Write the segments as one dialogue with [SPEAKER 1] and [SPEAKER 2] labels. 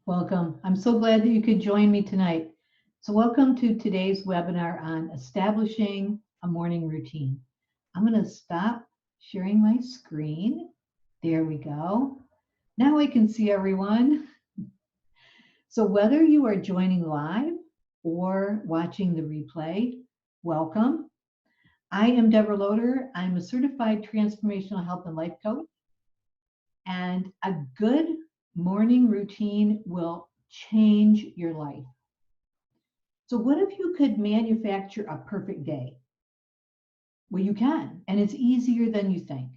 [SPEAKER 1] Welcome. I'm so glad that you could join me tonight. So welcome to today's webinar on establishing a morning routine. I'm going to stop sharing my screen. There we go. Now I can see everyone. So whether you are joining live or watching the replay, welcome. I am Deborah Loader. I'm a certified transformational health and life coach. And a good morning routine will change your life. So what if you could manufacture a perfect day? Well, you can, and it's easier than you think.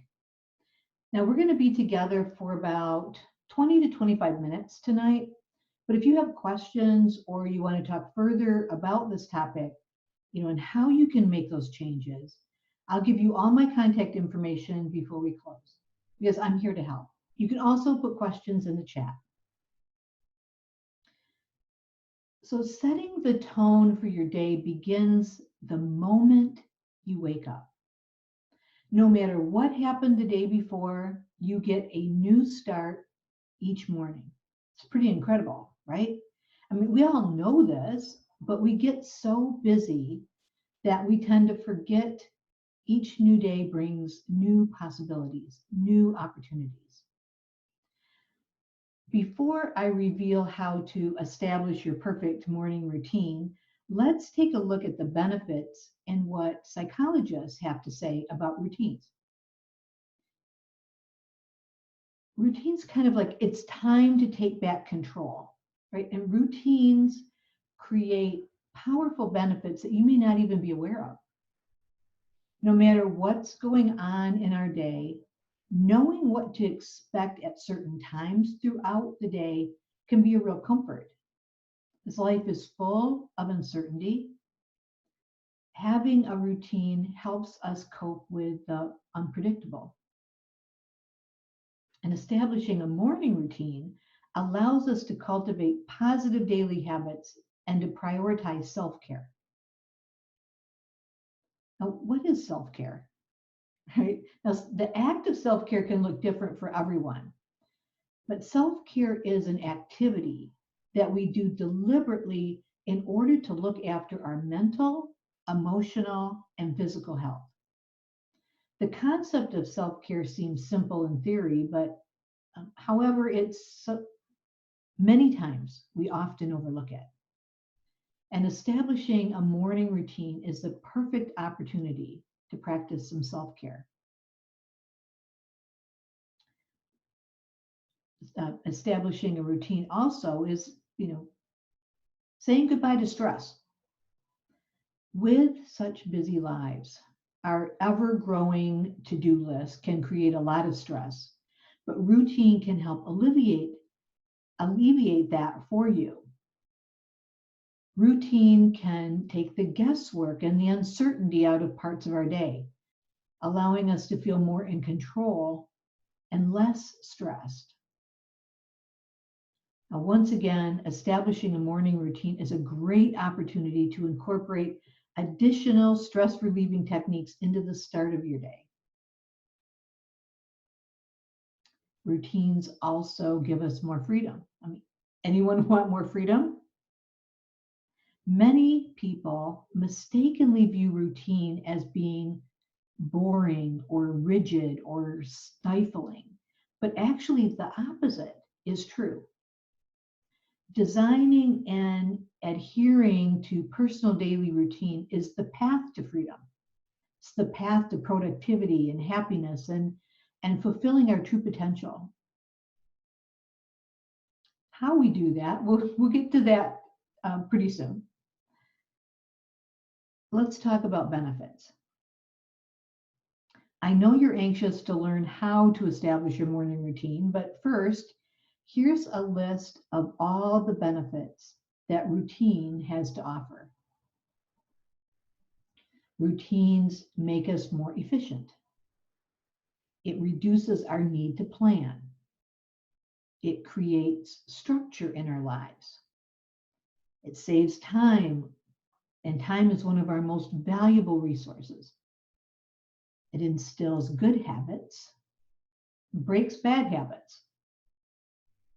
[SPEAKER 1] Now we're going to be together for about 20 to 25 minutes tonight. But if you have questions or you want to talk further about this topic, and how you can make those changes, I'll give you all my contact information before we close, because I'm here to help. You can also put questions in the chat. So setting the tone for your day begins the moment you wake up. No matter what happened the day before, you get a new start each morning. It's pretty incredible, right? I mean, we all know this, but we get so busy that we tend to forget each new day brings new possibilities, new opportunities. Before I reveal how to establish your perfect morning routine, let's take a look at the benefits and what psychologists have to say about routines. Routines kind of like it's time to take back control, right? And routines create powerful benefits that you may not even be aware of. No matter what's going on in our day, knowing what to expect at certain times throughout the day can be a real comfort. This life is full of uncertainty. Having a routine helps us cope with the unpredictable. And establishing a morning routine allows us to cultivate positive daily habits and to prioritize self-care. Now, what is self-care? Right? Now, the act of self-care can look different for everyone, but self-care is an activity that we do deliberately in order to look after our mental, emotional, and physical health. The concept of self-care seems simple in theory, but however, it's many times we often overlook it. And establishing a morning routine is the perfect opportunity to practice some self-care. Establishing a routine also is, saying goodbye to stress. With such busy lives, our ever-growing to-do list can create a lot of stress, but routine can help alleviate that for you. Routine can take the guesswork and the uncertainty out of parts of our day, allowing us to feel more in control and less stressed. Now, once again, establishing a morning routine is a great opportunity to incorporate additional stress relieving techniques into the start of your day. Routines also give us more freedom. Anyone want more freedom? Many people mistakenly view routine as being boring or rigid or stifling, but actually the opposite is true. Designing and adhering to personal daily routine is the path to freedom. It's the path to productivity and happiness and fulfilling our true potential. How we do that, we'll get to that pretty soon. Let's talk about benefits. I know you're anxious to learn how to establish your morning routine, but first, here's a list of all the benefits that routine has to offer. Routines make us more efficient. It reduces our need to plan. It creates structure in our lives. It saves time, and time is one of our most valuable resources. It instills good habits, breaks bad habits.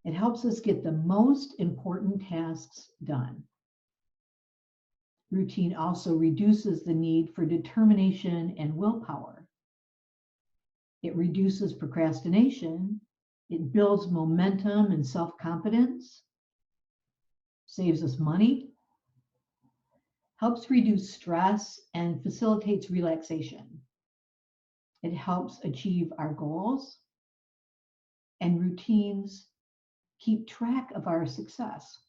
[SPEAKER 1] It helps us get the most important tasks done. Routine also reduces the need for determination and willpower. It reduces procrastination. It builds momentum and self-confidence, saves us money, helps reduce stress, and facilitates relaxation. It helps achieve our goals, and routines keep track of our success.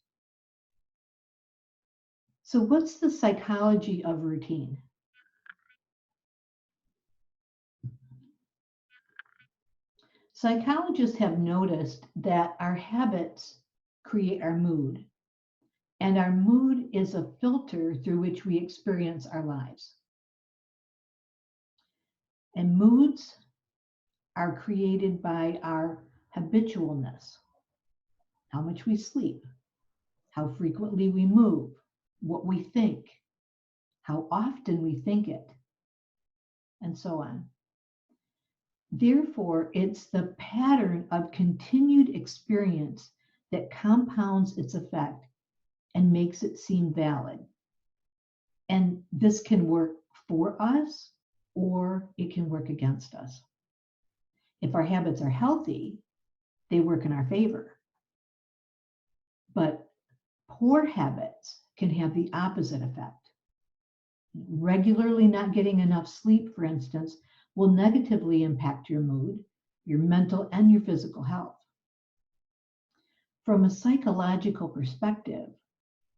[SPEAKER 1] So what's the psychology of routine? Psychologists have noticed that our habits create our mood, and our mood is a filter through which we experience our lives. And moods are created by our habitualness, how much we sleep, how frequently we move, what we think, how often we think it, and so on. Therefore, it's the pattern of continued experience that compounds its effect and makes it seem valid. And this can work for us or it can work against us. If our habits are healthy, they work in our favor. But poor habits can have the opposite effect. Regularly not getting enough sleep, for instance, will negatively impact your mood, your mental, and your physical health. From a psychological perspective,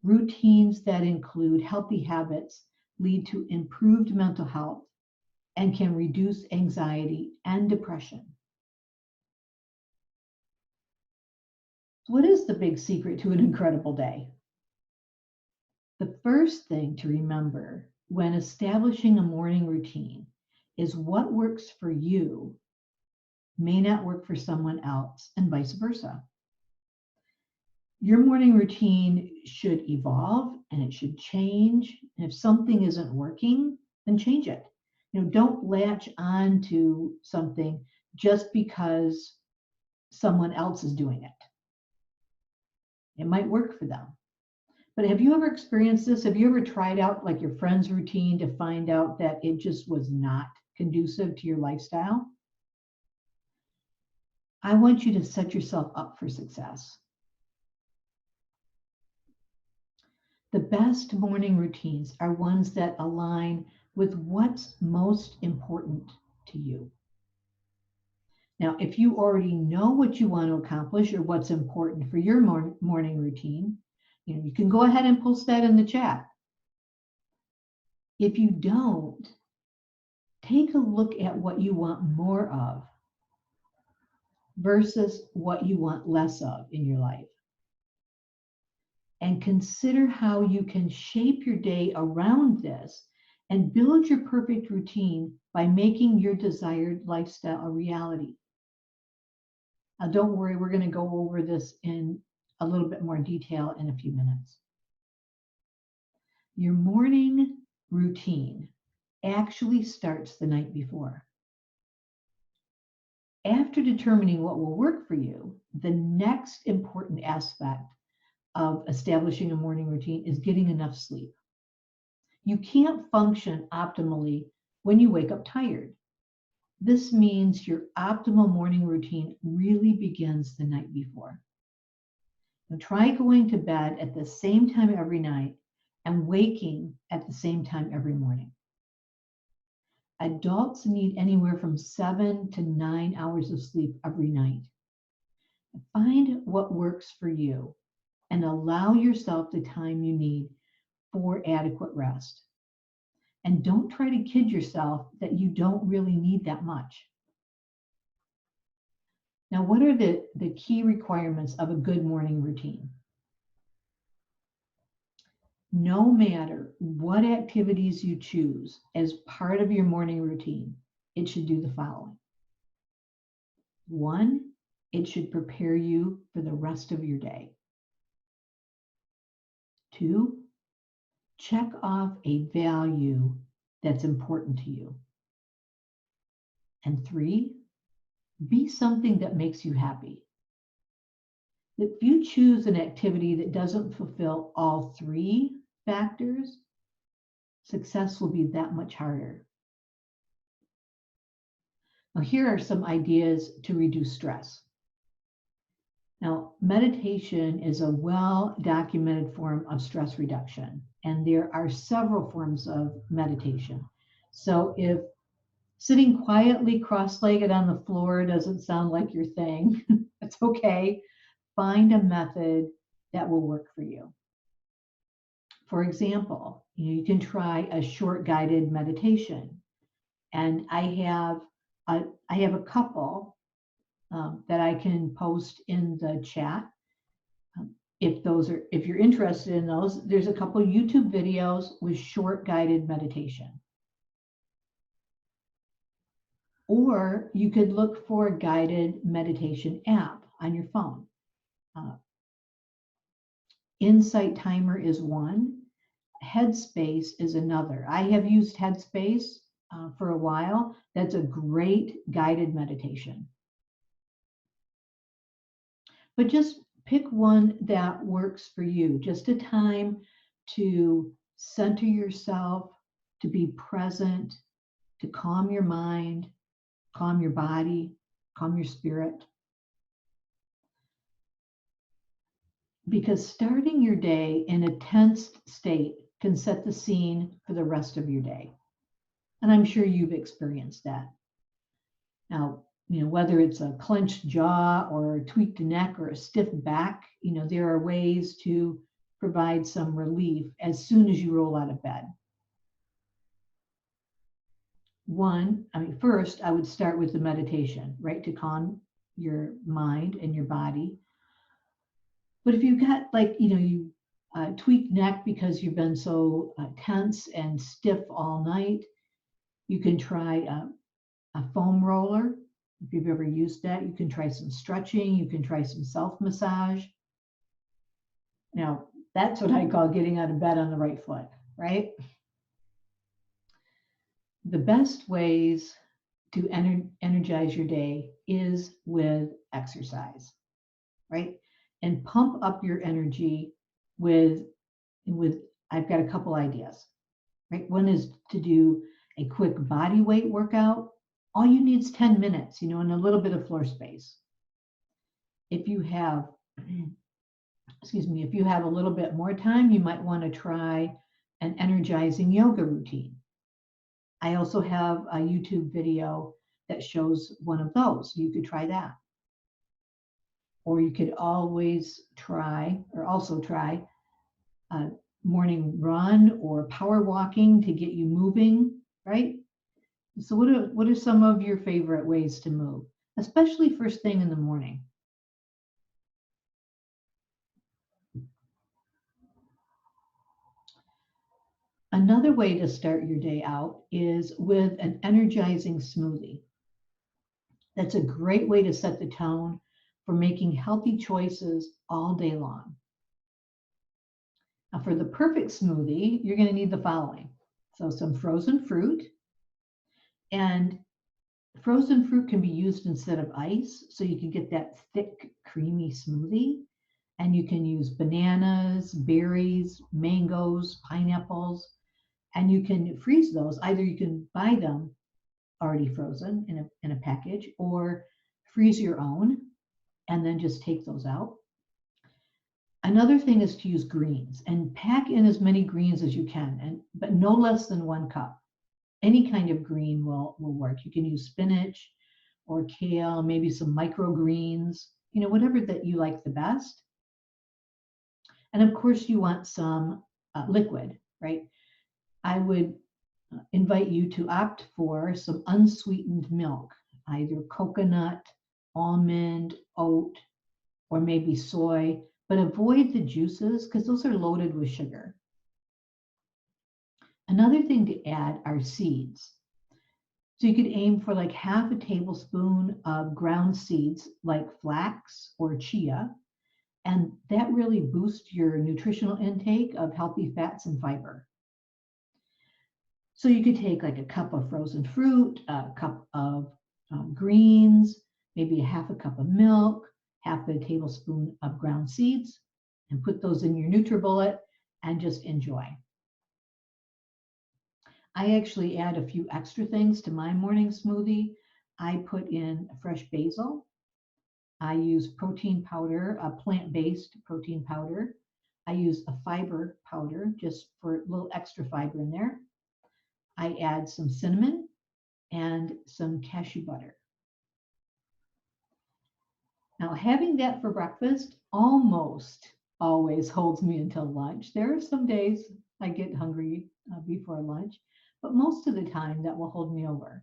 [SPEAKER 1] routines that include healthy habits lead to improved mental health and can reduce anxiety and depression. What is the big secret to an incredible day? The first thing to remember when establishing a morning routine is what works for you may not work for someone else, and vice versa. Your morning routine should evolve and it should change. And if something isn't working, then change it. Don't latch on to something just because someone else is doing it. It might work for them. But have you ever experienced this? Have you ever tried out like your friend's routine to find out that it just was not conducive to your lifestyle? I want you to set yourself up for success. The best morning routines are ones that align with what's most important to you. Now, if you already know what you want to accomplish or what's important for your morning routine, you can go ahead and post that in the chat. If you don't, take a look at what you want more of versus what you want less of in your life. And consider how you can shape your day around this and build your perfect routine by making your desired lifestyle a reality. Now, don't worry, we're going to go over this in a little bit more detail in a few minutes. Your morning routine actually starts the night before. After determining what will work for you, the next important aspect of establishing a morning routine is getting enough sleep. You can't function optimally when you wake up tired. This means your optimal morning routine really begins the night before. Now try going to bed at the same time every night and waking at the same time every morning. Adults need anywhere from 7 to 9 hours of sleep every night. Find what works for you and allow yourself the time you need for adequate rest. And don't try to kid yourself that you don't really need that much. Now, what are the key requirements of a good morning routine? No matter what activities you choose as part of your morning routine, it should do the following. 1, it should prepare you for the rest of your day. 2, check off a value that's important to you. And 3, be something that makes you happy. If you choose an activity that doesn't fulfill all three factors, success will be that much harder. Now, here are some ideas to reduce stress. Now, meditation is a well-documented form of stress reduction, and there are several forms of meditation. So if sitting quietly cross-legged on the floor doesn't sound like your thing, that's okay. Find a method that will work for you. For example, you can try a short guided meditation. And I have a couple that I can post in the chat. If you're interested in those, there's a couple YouTube videos with short guided meditation. Or you could look for a guided meditation app on your phone. Insight Timer is one. Headspace is another. I have used Headspace for a while. That's a great guided meditation. But just pick one that works for you. Just a time to center yourself, to be present, to calm your mind, calm your body, calm your spirit. Because starting your day in a tense state can set the scene for the rest of your day. And I'm sure you've experienced that. Now, whether it's a clenched jaw or a tweaked neck or a stiff back, there are ways to provide some relief as soon as you roll out of bed. First, I would start with the meditation, right, to calm your mind and your body. But if you've got you tweaked neck because you've been so tense and stiff all night, you can try a foam roller. If you've ever used that, you can try some stretching. You can try some self-massage. Now, that's what I call getting out of bed on the right foot, right? The best ways to energize your day is with exercise, right? And pump up your energy with I've got a couple ideas, right? One is to do a quick body weight workout. All you need is 10 minutes, and a little bit of floor space. If you have, if you have a little bit more time, you might want to try an energizing yoga routine. I also have a YouTube video that shows one of those. You could try that. Or you could also try a morning run or power walking to get you moving, right? So what are some of your favorite ways to move, especially first thing in the morning? Another way to start your day out is with an energizing smoothie. That's a great way to set the tone for making healthy choices all day long. Now, for the perfect smoothie, you're going to need the following. So some frozen fruit. And frozen fruit can be used instead of ice, so you can get that thick, creamy smoothie. And you can use bananas, berries, mangoes, pineapples, and you can freeze those. Either you can buy them already frozen in a package, or freeze your own and then just take those out. Another thing is to use greens and pack in as many greens as you can, but no less than 1 cup. Any kind of green will work. You can use spinach or kale, maybe some microgreens, whatever that you like the best. And of course, you want some liquid, right? I would invite you to opt for some unsweetened milk, either coconut, almond, oat, or maybe soy, but avoid the juices because those are loaded with sugar. Another thing to add are seeds. So you could aim for like half a tablespoon of ground seeds like flax or chia, and that really boosts your nutritional intake of healthy fats and fiber. So you could take like a cup of frozen fruit, a cup of greens, maybe a half a cup of milk, half a tablespoon of ground seeds, and put those in your NutriBullet and just enjoy. I actually add a few extra things to my morning smoothie. I put in fresh basil. I use protein powder, a plant-based protein powder. I use a fiber powder just for a little extra fiber in there. I add some cinnamon and some cashew butter. Now, having that for breakfast almost always holds me until lunch. There are some days I get hungry before lunch, but most of the time that will hold me over.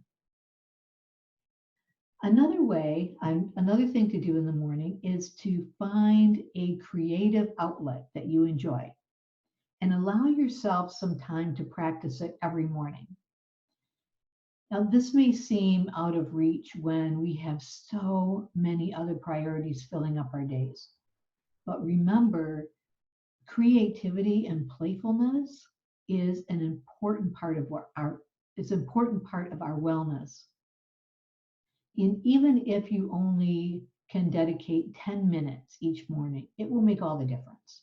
[SPEAKER 1] Another thing to do in the morning is to find a creative outlet that you enjoy and allow yourself some time to practice it every morning. Now, this may seem out of reach when we have so many other priorities filling up our days. But remember, creativity and playfulness is an important part of our wellness. And even if you only can dedicate 10 minutes each morning, it will make all the difference.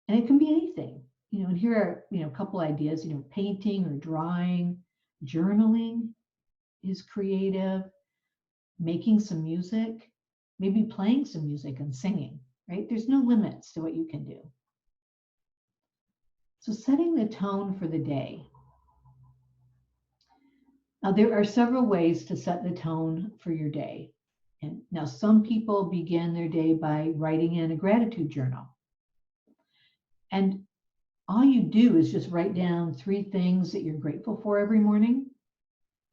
[SPEAKER 1] And it can be anything, and here are, a couple ideas, painting or drawing, journaling is creative, making some music, maybe playing some music and singing, right? There's no limits to what you can do. So setting the tone for the day. Now, there are several ways to set the tone for your day. And now some people begin their day by writing in a gratitude journal. And all you do is just write down 3 things that you're grateful for every morning.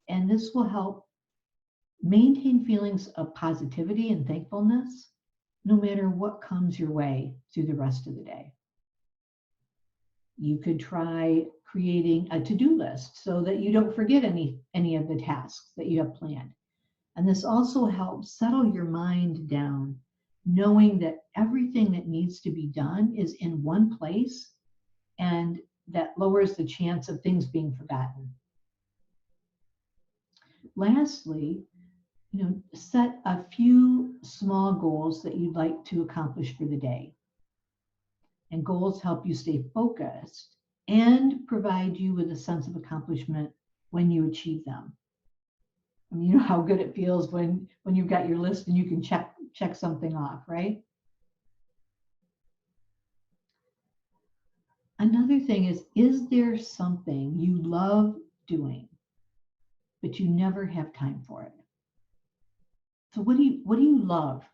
[SPEAKER 1] And this will help maintain feelings of positivity and thankfulness, no matter what comes your way through the rest of the day. You could try creating a to-do list so that you don't forget any of the tasks that you have planned. And this also helps settle your mind down, knowing that everything that needs to be done is in one place, and that lowers the chance of things being forgotten. Lastly, set a few small goals that you'd like to accomplish for the day. And goals help you stay focused and provide you with a sense of accomplishment when you achieve them. I mean, you know how good it feels when you've got your list and you can check something off, right? Another thing is there something you love doing, but you never have time for it? So what do you love,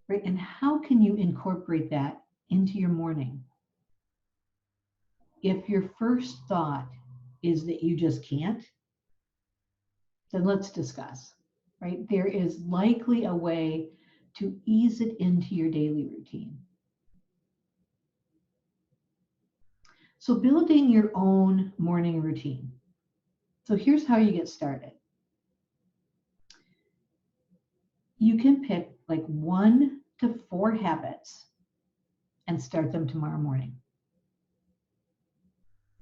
[SPEAKER 1] right? And how can you incorporate that into your morning? If your first thought is that you just can't, then let's discuss, right? There is likely a way to ease it into your daily routine. So building your own morning routine. So here's how you get started. You can pick like 1 to 4 habits and start them tomorrow morning.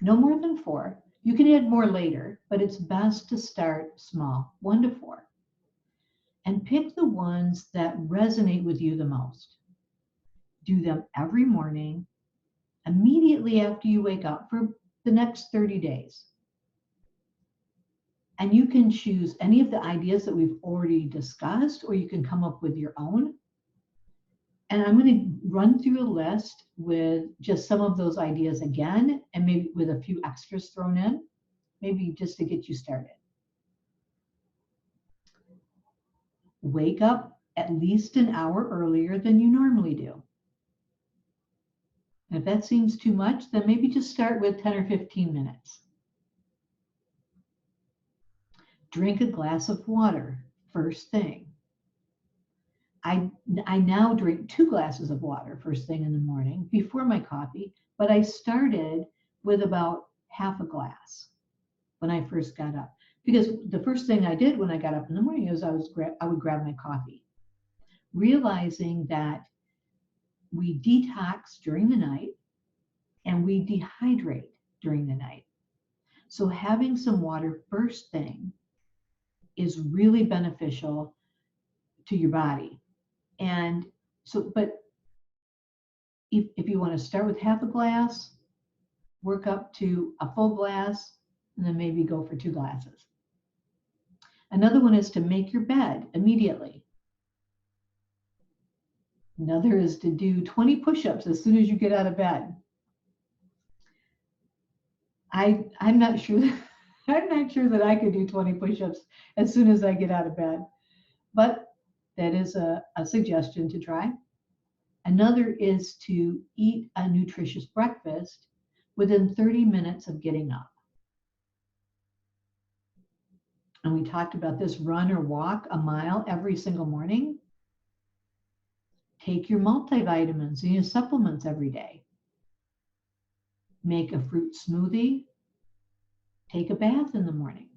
[SPEAKER 1] No more than 4. You can add more later, but it's best to start small, 1 to 4. And pick the ones that resonate with you the most. Do them every morning, immediately after you wake up for the next 30 days. And you can choose any of the ideas that we've already discussed, or you can come up with your own. And I'm going to run through a list with just some of those ideas again, and maybe with a few extras thrown in, maybe just to get you started. Wake up at least an hour earlier than you normally do. And if that seems too much, then maybe just start with 10 or 15 minutes. Drink a glass of water first thing. I now drink 2 glasses of water first thing in the morning before my coffee, but I started with about half a glass when I first got up, because the first thing I did when I got up in the morning is I would grab my coffee, realizing that we detox during the night and we dehydrate during the night. So having some water first thing is really beneficial to your body. And so, but if you want to start with half a glass, work up to a full glass, and then maybe go for 2 glasses. Another one is to make your bed immediately. Another is to do 20 push-ups as soon as you get out of bed. I'm not sure that I could do 20 push-ups as soon as I get out of bed, but that is a suggestion to try. Another is to eat a nutritious breakfast within 30 minutes of getting up. And we talked about this: run or walk a mile every single morning. Take your multivitamins and your supplements every day. Make a fruit smoothie. Take a bath in the morning.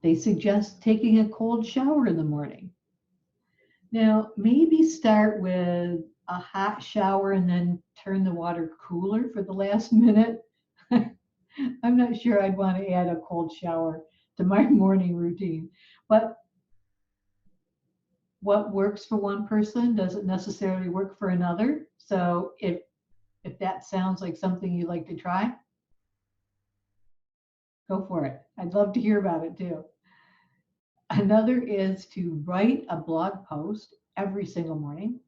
[SPEAKER 1] They suggest taking a cold shower in the morning. Now, maybe start with a hot shower and then turn the water cooler for the last minute. I'm not sure I'd want to add a cold shower to my morning routine, but what works for one person doesn't necessarily work for another. So if that sounds like something you'd like to try, go for it. I'd love to hear about it too. Another is to write a blog post every single morning.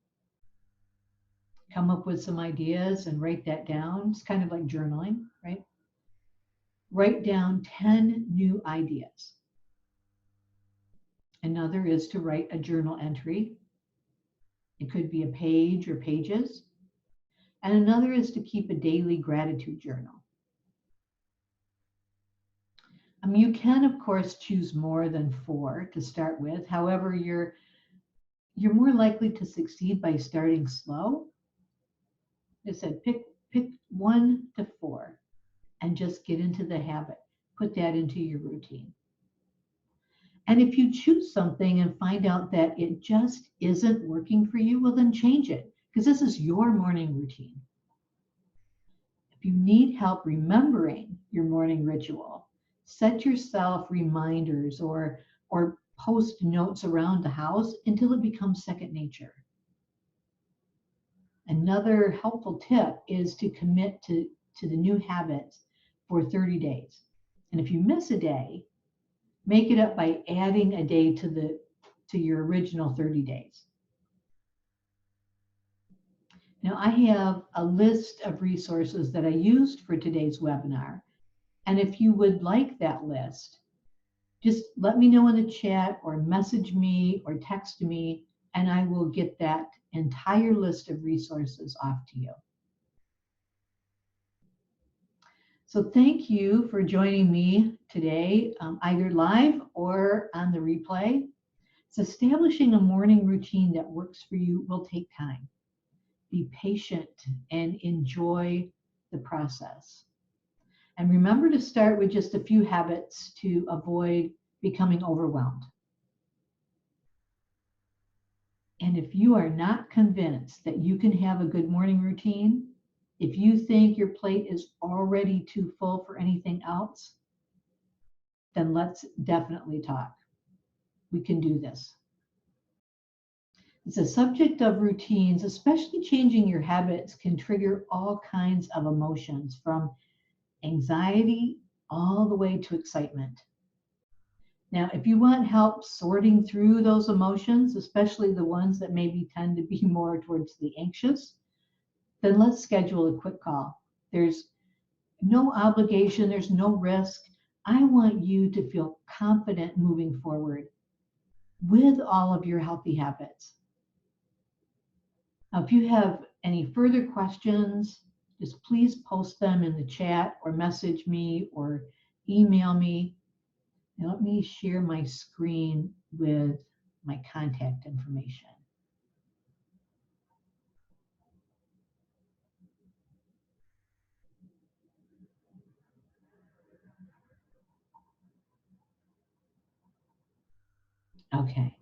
[SPEAKER 1] Come up with some ideas and write that down. It's kind of like journaling, right? Write down 10 new ideas. Another is to write a journal entry. It could be a page or pages. And another is to keep a daily gratitude journal. You can, of course, choose more than 4 to start with. However, you're more likely to succeed by starting slow. I said, pick 1 to 4 and just get into the habit. Put that into your routine. And if you choose something and find out that it just isn't working for you, well, then change it, because this is your morning routine. If you need help remembering your morning ritual, set yourself reminders or post notes around the house until it becomes second nature. Another helpful tip is to commit to the new habits for 30 days. And if you miss a day, make it up by adding a day to your original 30 days. Now, I have a list of resources that I used for today's webinar. And if you would like that list, just let me know in the chat or message me or text me, and I will get that entire list of resources off to you. So thank you for joining me today, either live or on the replay. So establishing a morning routine that works for you will take time. Be patient and enjoy the process. And remember to start with just a few habits to avoid becoming overwhelmed. And if you are not convinced that you can have a good morning routine, if you think your plate is already too full for anything else, then let's definitely talk. We can do this. The subject of routines, especially changing your habits, can trigger all kinds of emotions, from anxiety all the way to excitement. Now, if you want help sorting through those emotions, especially the ones that maybe tend to be more towards the anxious, then let's schedule a quick call. There's no obligation, there's no risk. I want you to feel confident moving forward with all of your healthy habits. Now, if you have any further questions, just please post them in the chat or message me or email me. Now, let me share my screen with my contact information. Okay,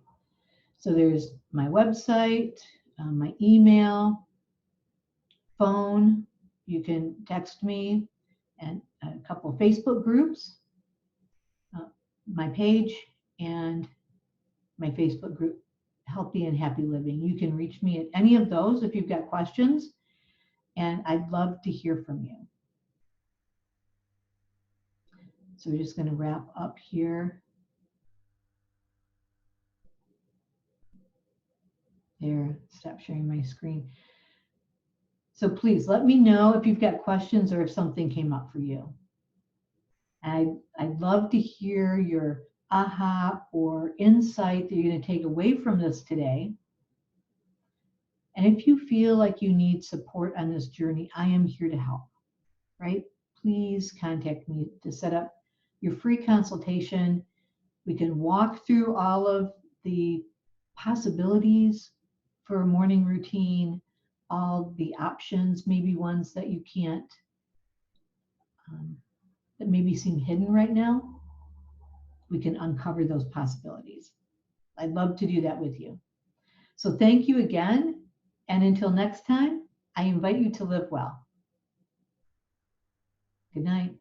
[SPEAKER 1] so there's my website, my email, phone. You can text me, and a couple of Facebook groups. my page and my Facebook group, Healthy and Happy Living. You can reach me at any of those if you've got questions, and I'd love to hear from you. So we're just going to wrap up here. There, stop sharing my screen. So please let me know if you've got questions or if something came up for you. I'd love to hear your aha or insight that you're going to take away from this today. And if you feel like you need support on this journey, I am here to help, right? Please contact me to set up your free consultation. We can walk through all of the possibilities for a morning routine, all the options, maybe ones that you can't, that maybe seem hidden right now. We can uncover those possibilities. I'd love to do that with you. So thank you again. And until next time, I invite you to live well. Good night.